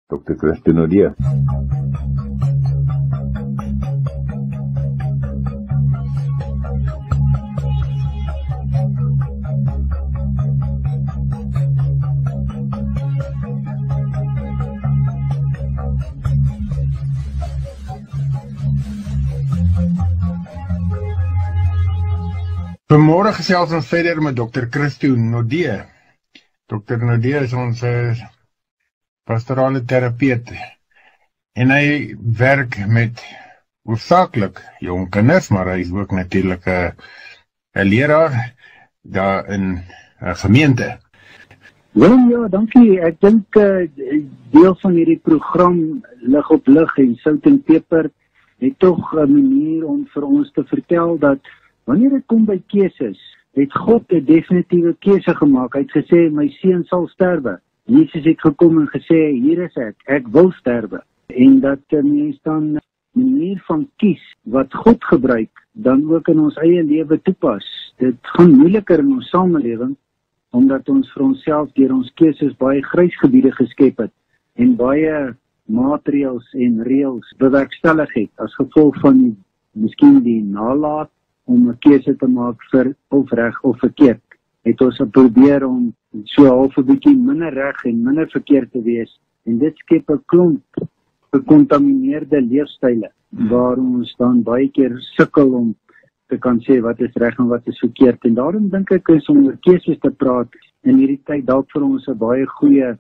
Dr. Christo Naudé. Vanmorgen gesels ons verder met Dr. Christo Naudé. Dr. Naudé is ons pastorale therapeut en hy werk met hoofsaaklik jong kinders, maar hy is ook natuurlik 'n leraar daar in 'n gemeente. Ja, dankie. Ek dink deel van hierdie program Lig op Lig en Sout en Peper het tog 'n manier om vir ons te vertel dat wanneer dit kom by keuses, het God 'n definitiewe keuse gemaak. Hy het gesê, my seun sal sterwe. Jesus het gekom en gesê, hier is ek wil sterwe. En dat mens dan 'n manier van kies wat God gebruik, dan ook in ons eie lewe toepas. Dit gaan moeiliker in ons samelewing, omdat ons vir onsself deur ons keuses baie grysgebiede geskep het en baie maatreëls en reëls bewerkstellig het as gevolg van miskien die nalaat om 'n keuse te maak vir of reg of verkeerd. Het ons probeer om so half 'n bietjie minder reg en minder verkeerd te wees, en dit skep 'n klomp gekontamineerde leefstyle waar ons dan baie keer sukkel om te kan sê wat is reg en wat is verkeerd. En daarom dink ek is om oor keuses te praat in hierdie tyd dalk vir ons 'n baie goeie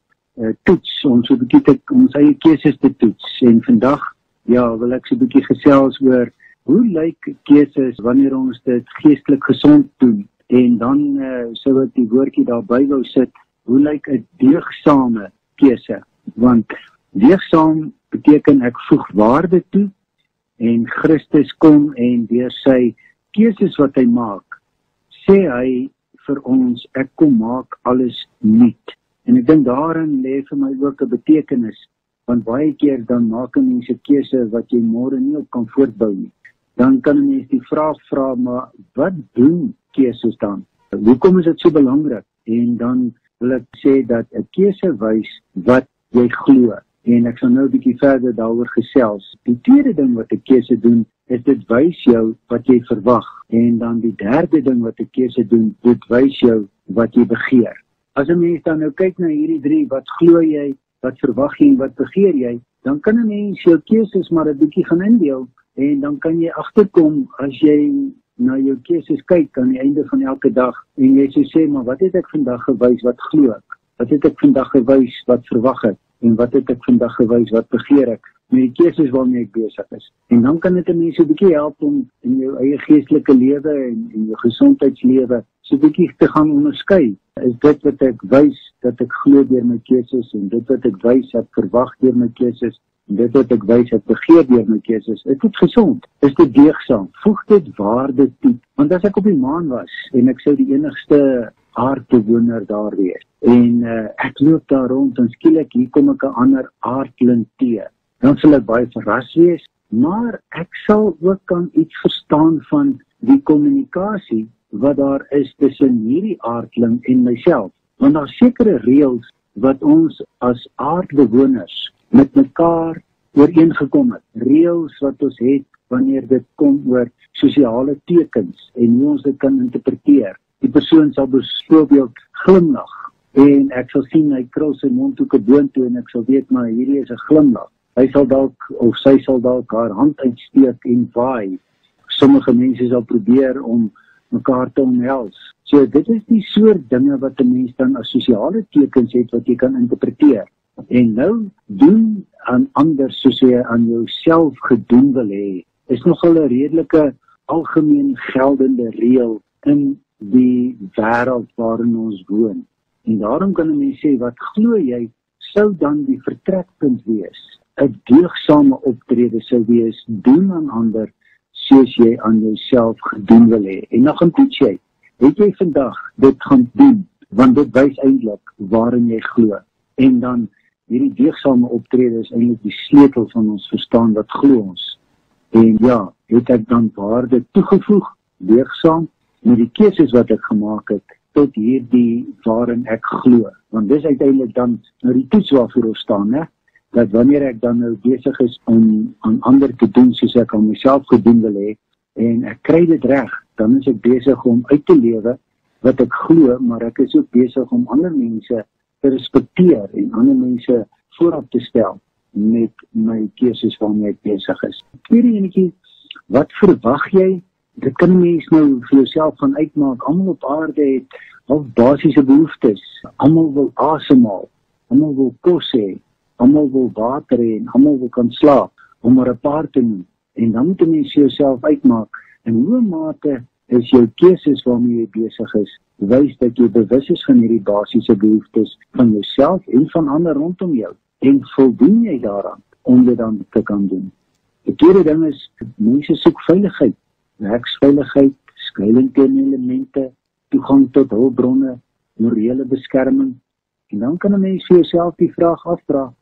toets om so 'n bietjie ons eie keuses te toets. En vandag wil ek so 'n bietjie gesels oor hoe lyk keuses wanneer ons dit geestelik gesond doen? En dan sou ek die woordjie daarby wou sit, hoe lyk 'n deegsame keuse? Want deegsaam beteken ek voeg waarde toe, en Christus kom en deur sy keuses wat hy maak, sê hy vir ons, ek kom maak alles nuut. En ek dink daarin lê vir my ook 'n betekenis, want baie keer dan maak 'n mens 'n keuse wat jy môre nie op kan voortbou nie. Dan kan 'n mens die vraag vra, maar wat doen keuses dan? Hoekom is dit so belangrik? En dan wil ek sê dat 'n keuse wys wat jy glo. En ek sal nou 'n bietjie verder daaroor gesels. Die tweede ding wat 'n keuse doen, is dit wys jou wat jy verwag. En dan die derde ding wat 'n keuse doen, dit wys jou wat jy begeer. As 'n mens dan nou kyk na hierdie drie, wat glo jy, wat verwag jy en wat begeer jy, dan kan 'n mens jou keuses maar 'n bietjie gaan indeel. En dan kan jy agterkom as jy na jou keuses kyk aan die einde van elke dag en jy sê, maar wat het ek vandag gewys, wat glo ek? Wat het ek vandag gewys, wat verwag ek? En wat het ek vandag gewys, wat begeer ek? Met die keuses waarmee ek besig is. En dan kan dit 'n mens 'n bietjie help om in jou eie geestelike lewe en in jou gesondheidslewe so 'n bietjie te gaan onderskei. Is dit wat ek wys dat ek glo deur my keuses, en dit wat ek wys ek verwag deur my keuses, en dit wat ek wys ek begeer deur my keuses, is dit gesond? Is dit deegsaam? Voeg dit waarde toe? Want as ek op die maan was en ek sou die enigste aardbewoner daar wees, en ek loop daar rond en skielik hier kom ek 'n ander aardling teë, dan sal ek baie verras wees, maar ek sal ook kan iets verstaan van die kommunikasie wat daar is tussen hierdie aardling en myself. Want daar is sekere reëls wat ons as aardbewoners met mekaar ooreengekom het. Reëls wat ons het wanneer dit kom oor sosiale tekens en hoe ons dit kan interpreteer. Die persoon sal byvoorbeeld glimlag en ek sal sien hy krul sy mondhoeke boontoe en ek sal weet maar hierdie is 'n glimlag. Hy sal dalk of sy sal dalk haar hand uitsteek en waai. Sommige mense sal probeer om mekaar te omhels. So dit is die soort dinge wat 'n mens dan as sosiale tekens het wat jy kan interpreteer. En nou doen aan ander soos jy aan jouself gedoen wil hê, is nogal 'n redelike algemeen geldende reël in die wêreld waarin ons woon. En daarom kan 'n mens sê, wat glo jy sou dan die vertrekpunt wees? 'n deegsame optrede sou wees, doen aan ander soos jy aan jouself gedoen wil hê. En dan gaan toets jy, het jy vandag dit gaan doen, want dit wys eintlik waarin jy glo. En dan hierdie deegsame optrede is eintlik die sleutel van ons verstaan wat glo ons. En ja, het ek dan waarde toegevoeg, deegsaam, met die keuses wat ek gemaak het, tot hierdie waarin ek glo. Want dis uiteindelik dan nou die toets waarvoor ons staan, né? dat wanneer ek dan nou besig is om aan ander te doen soos ek aan myself gedoen wil hê, en ek kry dit reg, dan is ek besig om uit te lewe wat ek glo, maar ek is ook besig om ander mense te respekteer en ander mense voorop te stel met my keuses waarmee ek besig is. Tweede enetjie, wat verwag jy? Dit kan 'n mens nou vir jouself gaan uitmaak. Almal op aarde het al basiese behoeftes. Almal wil asemhaal, almal wil kos hê, almal wil water hê en almal wil kan slaap, om maar 'n paar te noem. En dan moet 'n mens vir jouself uitmaak in hoe mate is jou keuses waarmee jy besig is, wys dat jy bewus is van hierdie basiese behoeftes van jouself en van ander rondom jou. En voldoen jy daaraan om dit dan te kan doen. Die tweede ding is, mense soek veiligheid, werksveiligheid, skuiling teen elemente, toegang tot hulpbronne, morele beskerming. En dan kan 'n mens vir jouself die vraag afvra,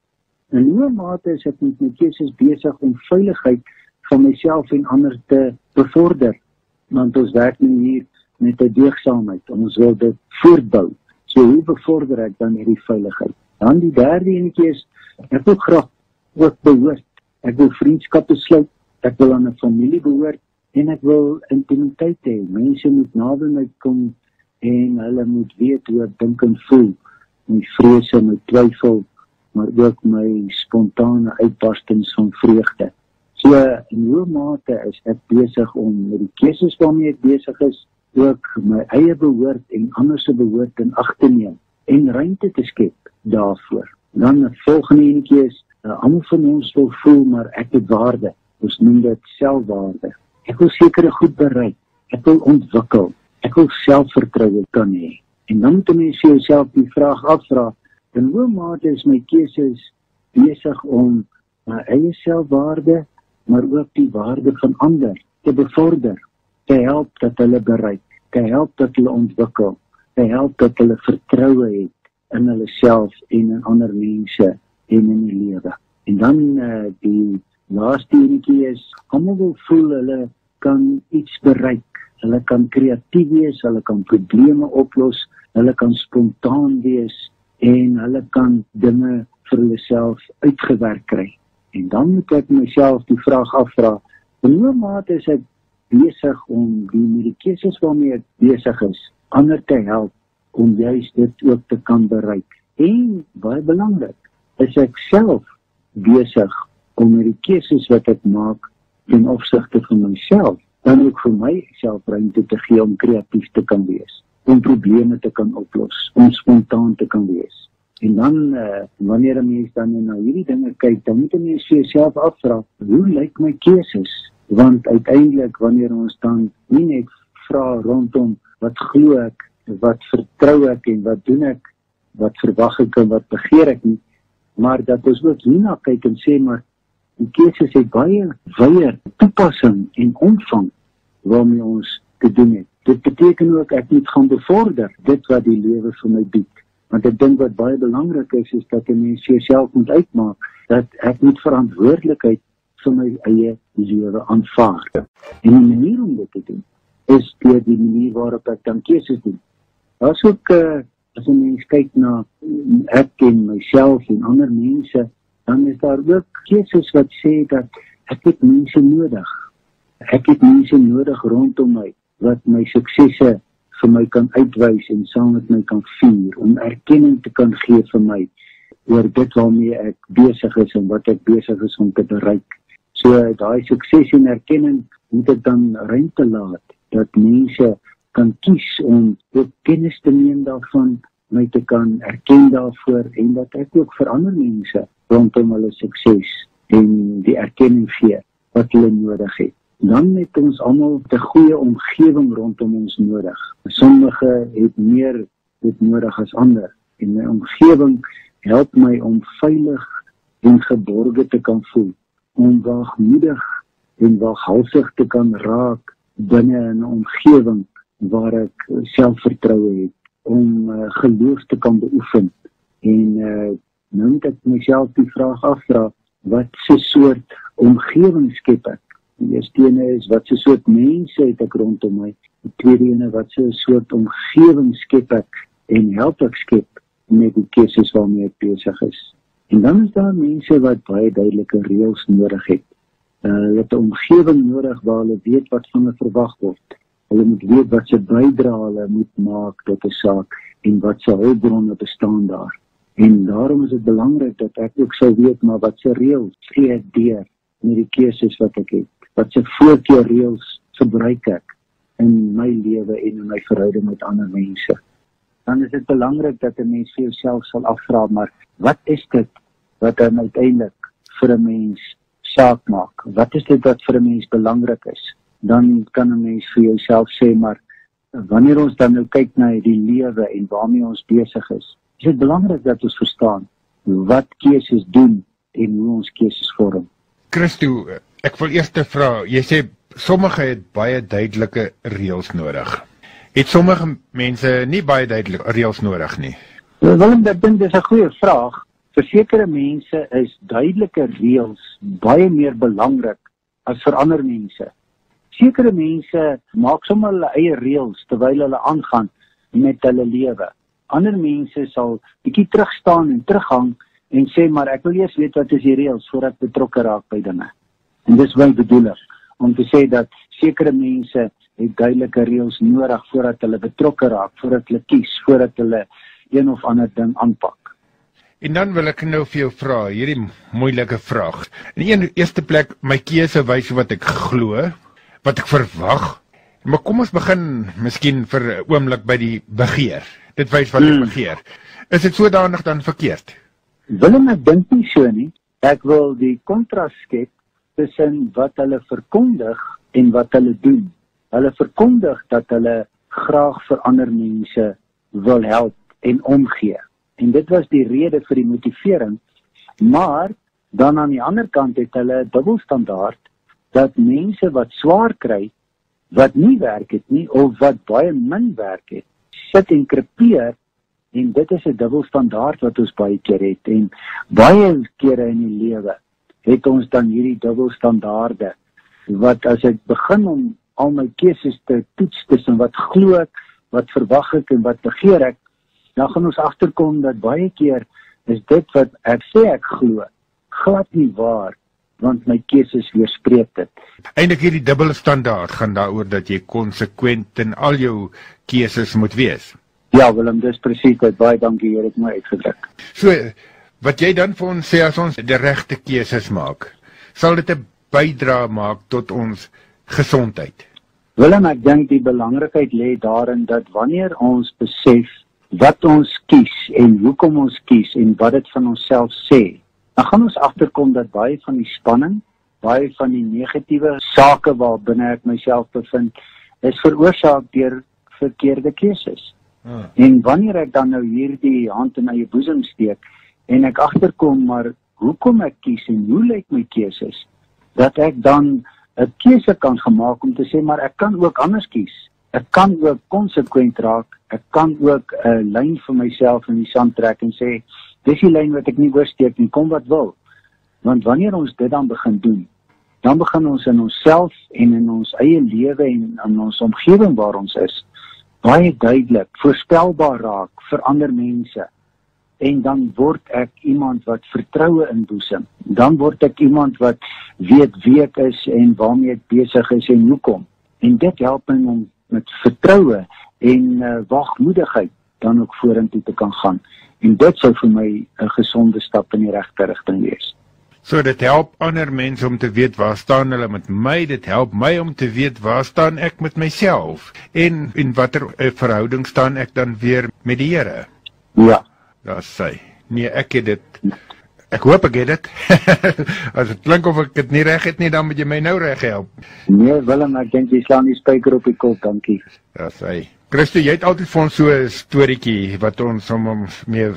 in hoe mate is ek met my keuses besig om veiligheid van myself en ander te bevorder? Want ons werk nu hier met 'n deugdsaamheid, ons wil dit voortbou. So hoe bevorder ek dan hierdie veiligheid? Dan die derde enetjie is, ek wil graag ook behoort. Ek wil vriendskappe sluit, ek wil aan 'n familie behoort, en ek wil intimiteit hê. Mense moet naby my kom, en hulle moet weet hoe ek dink en voel. My vrese, my twyfel, maar ook my spontane uitbarstings van vreugde. So, in hoe mate is ek besig om met die keuses waarmee ek besig is, ook my eie behoort en ander se behoort in ag te neem, en ruimte te skep daarvoor. Dan 'n volgende enetjie is, almal van ons wil voel, maar ek het waarde. Ons noem dit selfwaarde. Ek wil sekere goed bereik, ek wil ontwikkel, ek wil selfvertroue kan hê. En dan moet 'n mens vir jouself die vraag afvra, in hoe mate is my keuses besig om my eie selfwaarde, maar ook die waarde van ander te bevorder, te help dat hulle bereik, te help dat hulle ontwikkel, te help dat hulle vertroue het in hulle self en in ander mense en in die lewe. En dan die laaste enetjie is, almal wil voel hulle kan iets bereik, hulle kan kreatief wees, hulle kan probleme oplos, hulle kan spontaan wees en hulle kan dinge vir hulle self uitgewerk kry. En dan moet ek myself die vraag afvra, in hoe mate is ek besig om met die keuses waarmee ek besig is, ander te help om juist dit ook te kan bereik. En baie belangrik, is ek self besig om met die keuses wat ek maak ten opsigte van myself, dan ook vir myself ruimte te gee om kreatief te kan wees, om probleme te kan oplos, om spontaan te kan wees. En dan, wanneer 'n mens dan na hierdie dinge kyk, dan moet 'n mens vir jouself afvra, hoe lyk my keuses? Want uiteindelik, wanneer ons dan nie net vra rondom wat glo ek, wat vertrou ek en wat doen ek, wat verwag ek en wat begeer ek nie, maar dat ons ook hierna kyk en sê, maar die keuses het baie wye toepassing en omvang waarmee ons te doen het. Dit beteken ook ek moet gaan bevorder dit wat die lewe vir my bied. Want ek dink wat baie belangrik is dat 'n mens jouself moet uitmaak dat ek moet verantwoordelikheid vir my eie lewe aanvaar. En die manier om dit te doen is deur die manier waarop ek dan keuses doen. Daar's ook, as 'n mens kyk na ek en myself en ander mense, dan is daar ook keuses wat sê dat ek het mense nodig. Ek het mense nodig rondom my, wat my suksesse vir my kan uitwys en saam met my kan vier, om erkenning te kan gee vir my, oor dit waarmee ek besig is en wat ek besig is om te bereik. So, daai sukses en erkenning moet ek dan ruimte laat, dat mense kan kies om ook kennis te neem daarvan, my te kan erken daarvoor, en dat ek ook vir ander mense rondom hulle sukses en die erkenning gee wat hulle nodig het. Dan het ons almal 'n goeie omgewing rondom ons nodig. Sommige het meer dit nodig as ander. En my omgewing help my om veilig en geborge te kan voel, om waagmoedig en waaghalsig te kan raak binne 'n omgewing waar ek selfvertroue het, om geloof te kan beoefen. En nou moet ek myself die vraag afvra, wat se soort omgewing skep ek? Die eerste ene is, wat se soort mense het ek rondom my? Die tweede ene, wat se soort omgewing skep ek en help ek skep met die keuses waarmee ek besig is? En dan is daar mense wat baie duidelike reëls nodig het. Hulle het 'n omgewing nodig waar hulle weet wat van hulle verwag word. Hulle moet weet wat se bydrae hulle moet maak tot 'n saak en wat se hulpbronne bestaan daar. En daarom is dit belangrik dat ek ook sou weet maar wat se reëls gee ek deur met die keuses wat ek het. Wat se voorkeurreëls gebruik ek in my lewe en in my verhouding met ander mense. Dan is dit belangrik dat 'n mens vir jouself sal afvra, maar wat is dit wat dan uiteindelik vir 'n mens saak maak? Wat is dit wat vir 'n mens belangrik is? Dan kan 'n mens vir jouself sê, maar wanneer ons dan nou kyk na die lewe en waarmee ons besig is dit belangrik dat ons verstaan wat keuses doen en hoe ons keuses vorm. Christo, ek wil eers te vra, jy sê sommige het baie duidelike reëls nodig. Het sommige mense nie baie duidelike reëls nodig nie? Willem, ek dink dis 'n goeie vraag. Vir sekere mense is duidelike reëls baie meer belangrik as vir ander mense. Sekere mense maak sommer hulle eie reëls terwyl hulle aangaan met hulle lewe. Ander mense sal bietjie terugstaan en terughang en sê, maar ek wil eers weet wat is die reëls voordat ek betrokke raak by dinge. En dis wat ek bedoel om te sê dat sekere mense het duidelike reëls nodig voordat hulle betrokke raak, voordat hulle kies, voordat hulle een of ander ding aanpak. En dan wil ek nou vir jou vra, hierdie moeilike vraag. In die eerste plek, my keuse wys wat ek glo, wat ek verwag. Maar kom ons begin miskien vir 'n oomblik by die begeer. Dit wys wat ek begeer. Is dit sodanig dan verkeerd? Willem, ek dink nie so nie. Ek wil die kontras skep tussen wat hulle verkondig en wat hulle doen. Hulle verkondig dat hulle graag vir ander mense wil help en omgee. En dit was die rede vir die motivering. Maar dan aan die ander kant het hulle 'n dubbelstandaard dat mense wat swaar kry, wat nie werk het nie of wat baie min werk het, sit en krepeer. En dit is 'n dubbelstandaard wat ons baie keer het. En baie kere in die lewe het ons dan hierdie dubbelstandaarde wat as ek begin om al my keuses te toets tussen wat glo ek, wat verwag ek en wat begeer ek, dan gaan ons agterkom dat baie keer is dit wat ek sê ek glo glad nie waar, want my keuses weerspreek dit. Eindelik hierdie dubbele standaard gaan daaroor dat jy konsekwent in al jou keuses moet wees. Ja, Willem, dis presies dit. Baie dankie, jy het dit mooi uitgedruk. So, wat jy dan vir ons sê as ons die regte keuses maak, sal dit 'n bydrae maak tot ons gesondheid. Willem, ek dink die belangrikheid lê daarin dat wanneer ons besef wat ons kies en hoekom ons kies en wat dit van onsself sê, dan gaan ons agterkom dat baie van die spanning, baie van die negatiewe sake waarbinne ek myself bevind, is veroorsaak deur verkeerde keuses. En wanneer ek dan nou hierdie hand in eie boesem steek en ek agterkom maar hoekom ek kies en hoe lyk my keuses, dat ek dan 'n keuse kan gemaak om te sê maar ek kan ook anders kies. Ek kan ook konsekwent raak, ek kan ook 'n lyn vir myself in die sand trek en sê dis die lyn wat ek nie oorsteek nie, kom wat wil. Want wanneer ons dit dan begin doen, dan begin ons in onsself en in ons eie lewe en in ons omgewing waar ons is, baie duidelik, voorspelbaar raak vir ander mense. En dan word ek iemand wat vertroue inboesem. Dan word ek iemand wat weet wie ek is en waarmee ek besig is en hoekom. En dit help my om met vertroue en wagmoedigheid dan ook vorentoe te kan gaan. En dit sou vir my 'n gesonde stap in die regte rigting wees. So dit help ander mense om te weet waar staan hulle met my, dit help my om te weet waar staan ek met myself en in watter verhouding staan ek dan weer met die Here. Ja. Daar sê. Nee, ek het dit. Ek hoop ek het dit. As dit klink of ek dit nie reg het nie, dan moet jy my nou reg help. Nee, Willem, ek dink jy slaan die spyker op die kop, dankie. Daar sê. Christo, jy het altyd vir ons so 'n storieetjie wat ons om mee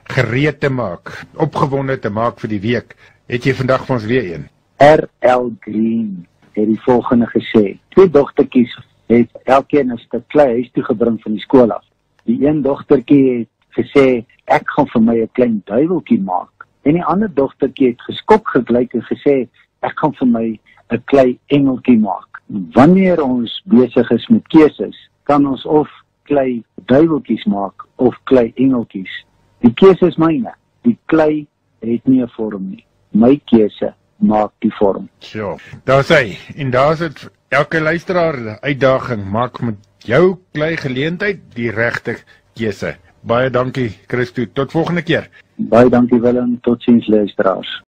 gereed te maak, opgewonde te maak vir die week. Het jy vandag vir ons weer een? R.L. Green het die volgende gesê. 2 dogtertjies het elkeen 'n stuk klei huis toe gebring van die skool af. Die een dogtertjie het gesê, ek gaan vir my 'n klein duiweltjie maak. En die ander dogtertjie het geskok gelyk en gesê, ek gaan vir my 'n klei engeltjie maak. Wanneer ons besig is met keuses, kan ons of klei duiweltjies maak of klei engeltjies. Die keuse is myne. Die klei het nie 'n vorm nie. My keuse maak die vorm. So, daar's hy. En daar's dit elke luisteraar uitdaging. Maak met jou klein geleentheid die regte keuse. Baie dankie, Christo. Tot volgende keer. Baie dankie Willem, totsiens luisteraars.